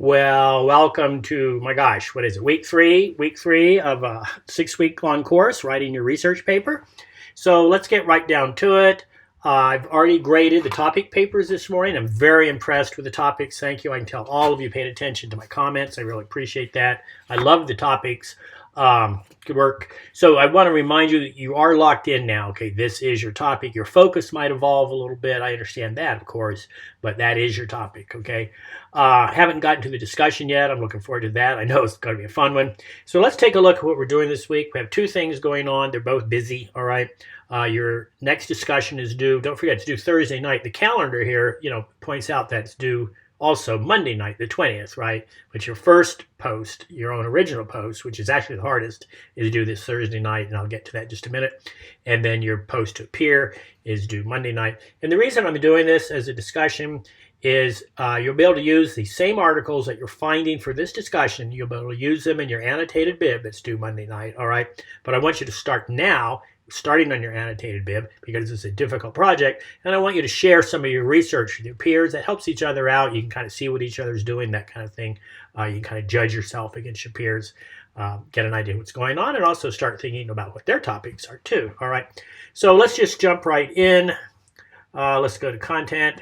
Well, welcome to, my gosh, what is it, week three? Week three of a 6 week long course, writing your research paper. So let's get right down to it. I've already graded the topic papers this morning. I'm very impressed with the topics. Thank you. I can tell all of you paid attention to my comments. I really appreciate that. I love the topics. Good work. So I want to remind you that you are locked in now. Okay, this is your topic. Your focus might evolve a little bit. I understand that, of course, but that is your topic. Okay. Haven't gotten to the discussion yet. I'm looking forward to that. I know it's going to be a fun one. So let's take a look at what we're doing this week. We have two things going on. They're both busy. All right. Your next discussion is due. Don't forget, it's due Thursday night. The calendar here, points out that it's due also Monday night, the 20th, right? But your first post, your own original post, which is actually the hardest, is due this Thursday night, and I'll get to that in just a minute. And then your post to appear is due Monday night. And the reason I'm doing this as a discussion is you'll be able to use the same articles that you're finding for this discussion. You'll be able to use them in your annotated bib that's due Monday night, all right? But I want you to start now, starting on your annotated bib, because it's a difficult project, and I want you to share some of your research with your peers. That helps each other out. You can kind of see what each other's doing, that kind of thing. You can kind of judge yourself against your peers, get an idea of what's going on, and also start thinking about what their topics are too. All right, so let's just jump right in. Let's go to content.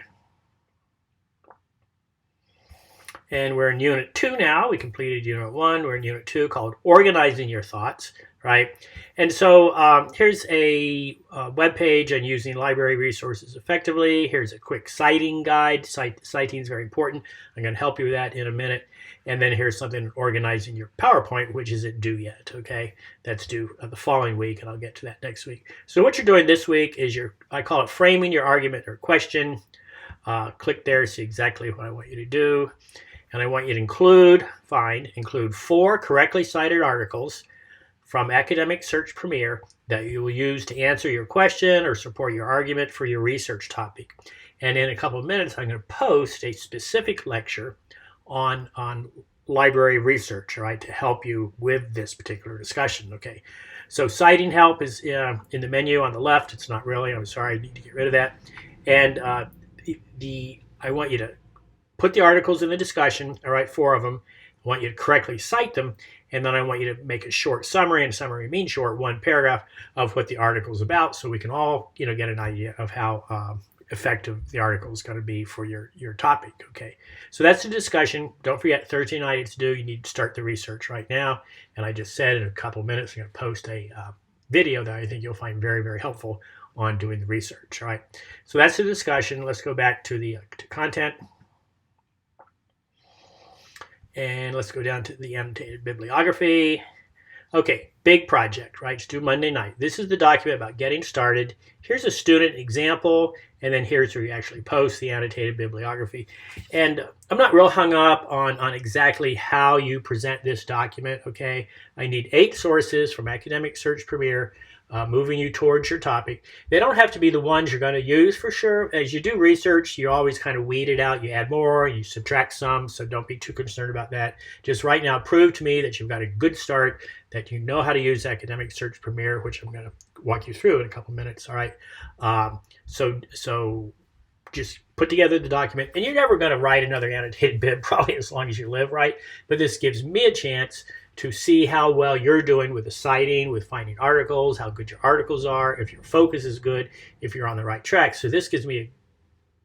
And we're in Unit 2 now. We completed Unit 1. We're in Unit 2 called Organizing Your Thoughts, right? And so here's a web page on using library resources effectively. Here's a quick citing guide. Citing is very important. I'm going to help you with that in a minute. And then here's something organizing your PowerPoint, which isn't due yet, okay? That's due the following week, and I'll get to that next week. So what you're doing this week is I call it framing your argument or question. Click there to see exactly what I want you to do. And I want you to include 4 correctly cited articles from Academic Search Premier that you will use to answer your question or support your argument for your research topic. And in a couple of minutes, I'm going to post a specific lecture on library research, all right, to help you with this particular discussion, okay? So citing help is in the menu on the left. It's not really. I'm sorry. I need to get rid of that. And I want you to put the articles in the discussion, all right, 4 of them. I want you to correctly cite them, and then I want you to make a short summary, and summary means short, 1 paragraph of what the article is about, so we can all, get an idea of how effective the article is going to be for your topic, okay? So that's the discussion. Don't forget, Thursday night it's due. You need to start the research right now, and I just said in a couple of minutes I'm going to post a video that I think you'll find very, very helpful on doing the research, all right? So that's the discussion. Let's go back to the content. And let's go down to the annotated bibliography. Okay, big project, right? It's due Monday night. This is the document about getting started. Here's a student example, and then here's where you actually post the annotated bibliography. And I'm not real hung up on exactly how you present this document, okay? I need 8 sources from Academic Search Premier, moving you towards your topic. They don't have to be the ones you're going to use for sure. As you do research, you always kind of weed it out. You add more, you subtract some, so don't be too concerned about that. Just right now, prove to me that you've got a good start, that you know how to use Academic Search Premier, which I'm going to walk you through in a couple minutes, all right? So just put together the document, and you're never going to write another annotated bib probably as long as you live, right? But this gives me a chance to see how well you're doing with the citing, with finding articles, how good your articles are, if your focus is good, if you're on the right track. So this gives me a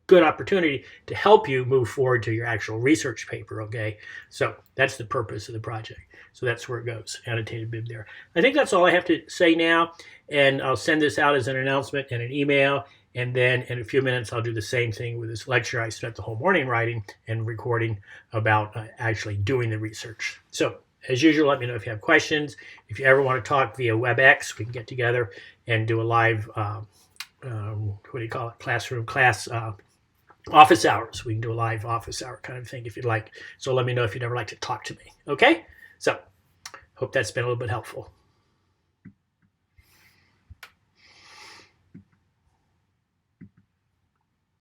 good opportunity to help you move forward to your actual research paper, okay? So that's the purpose of the project. So that's where it goes, annotated bib there. I think that's all I have to say now, and I'll send this out as an announcement and an email, and then in a few minutes I'll do the same thing with this lecture I spent the whole morning writing and recording about actually doing the research. So as usual, let me know if you have questions. If you ever want to talk via WebEx, we can get together and do a live, class office hours. We can do a live office hour kind of thing if you'd like. So let me know if you'd ever like to talk to me. Okay? So hope that's been a little bit helpful.